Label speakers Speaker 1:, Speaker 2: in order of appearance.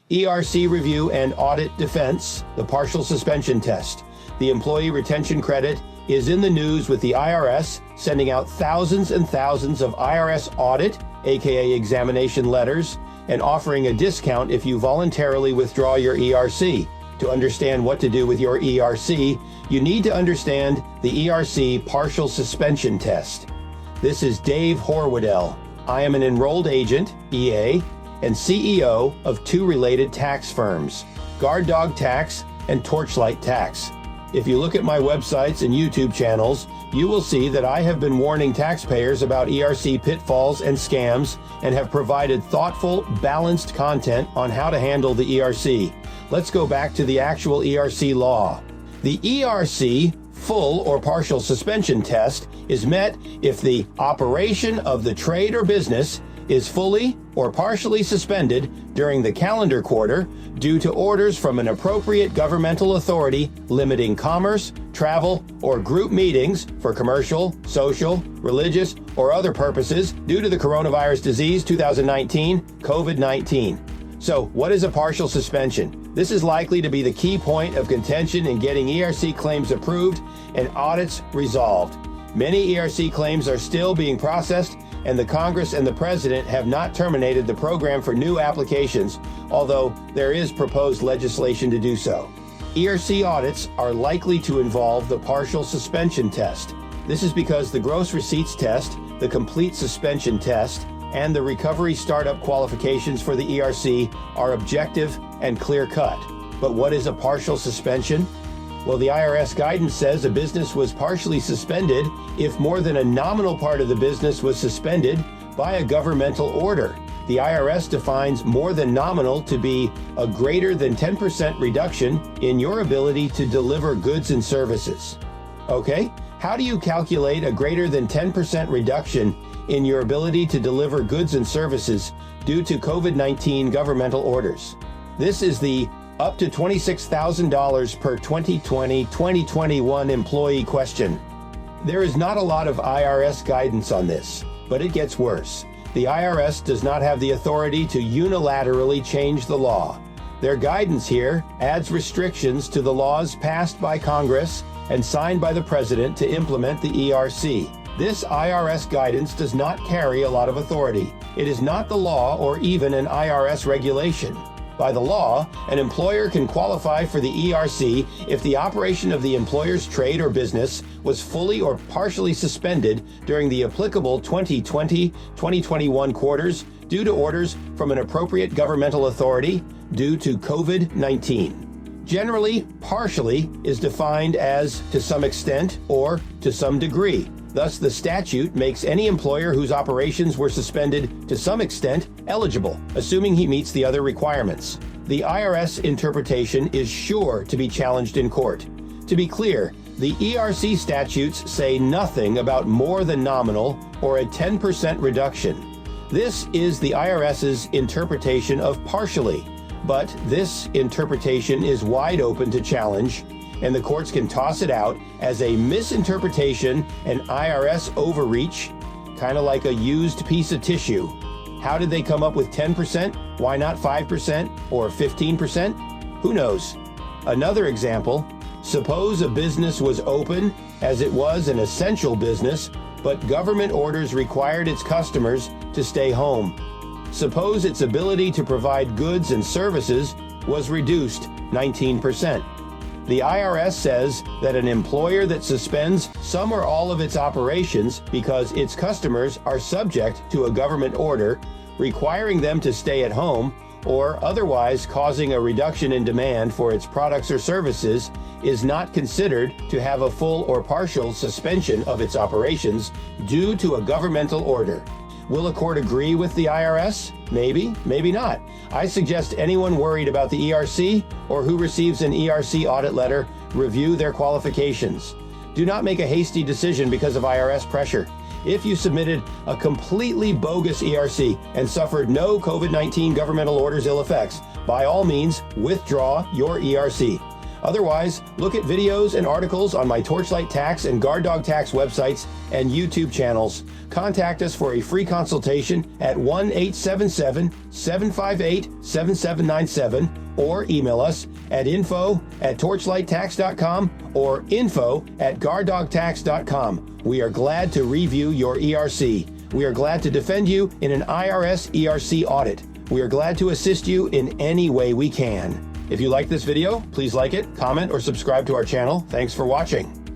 Speaker 1: ERC review and audit defense, the partial suspension test. The employee retention credit is in the news with the IRS sending out thousands and thousands of IRS audit, aka examination letters, and offering a discount if you voluntarily withdraw your ERC. To understand what to do with your ERC, you need to understand the ERC partial suspension test. This is Dave Horwoodell. I am an enrolled agent, EA, and CEO of two related tax firms, Guard Dog Tax and Torchlight Tax. If you look at my websites and YouTube channels, you will see that I have been warning taxpayers about ERC pitfalls and scams and have provided thoughtful, balanced content on how to handle the ERC. Let's go back to the actual ERC law. The ERC full or partial suspension test is met if the operation of the trade or business is fully or partially suspended during the calendar quarter due to orders from an appropriate governmental authority limiting commerce, travel, or group meetings for commercial, social, religious, or other purposes due to the coronavirus disease 2019, COVID-19. So, what is a partial suspension? This is likely to be the key point of contention in getting ERC claims approved and audits resolved. Many ERC claims are still being processed, and the Congress and the President have not terminated the program for new applications, although there is proposed legislation to do so. ERC audits are likely to involve the partial suspension test. This is because the gross receipts test, the complete suspension test, and the recovery startup qualifications for the ERC are objective and clear-cut. But what is a partial suspension? Well, the IRS guidance says a business was partially suspended if more than a nominal part of the business was suspended by a governmental order. The IRS defines more than nominal to be a greater than 10% reduction in your ability to deliver goods and services. Okay, how do you calculate a greater than 10% reduction in your ability to deliver goods and services due to COVID-19 governmental orders? This is the up to $26,000 per 2020-2021 employee question. There is not a lot of IRS guidance on this, but it gets worse. The IRS does not have the authority to unilaterally change the law. Their guidance here adds restrictions to the laws passed by Congress and signed by the President to implement the ERC. This IRS guidance does not carry a lot of authority. It is not the law or even an IRS regulation. By the law, an employer can qualify for the ERC if the operation of the employer's trade or business was fully or partially suspended during the applicable 2020-2021 quarters due to orders from an appropriate governmental authority due to COVID-19. Generally, partially is defined as to some extent or to some degree. Thus, the statute makes any employer whose operations were suspended to some extent eligible, assuming he meets the other requirements. The IRS interpretation is sure to be challenged in court. To be clear, the ERC statutes say nothing about more than nominal or a 10% reduction. This is the IRS's interpretation of partially, but this interpretation is wide open to challenge, and the courts can toss it out as a misinterpretation and IRS overreach, kind of like a used piece of tissue. How did they come up with 10%? Why not 5% or 15%? Who knows? Another example, suppose a business was open as it was an essential business, but government orders required its customers to stay home. Suppose its ability to provide goods and services was reduced 19%. The IRS says that an employer that suspends some or all of its operations because its customers are subject to a government order requiring them to stay at home or otherwise causing a reduction in demand for its products or services is not considered to have a full or partial suspension of its operations due to a governmental order. Will a court agree with the IRS? Maybe, maybe not. I suggest anyone worried about the ERC or who receives an ERC audit letter review their qualifications. Do not make a hasty decision because of IRS pressure. If you submitted a completely bogus ERC and suffered no COVID-19 governmental orders ill effects, by all means, withdraw your ERC. Otherwise, look at videos and articles on my Torchlight Tax and Guard Dog Tax websites and YouTube channels. Contact us for a free consultation at 1-877-758-7797 or email us at info@torchlighttax.com or info@guarddogtax.com. We are glad to review your ERC. We are glad to defend you in an IRS ERC audit. We are glad to assist you in any way we can. If you like this video, please like it, comment, or subscribe to our channel. Thanks for watching.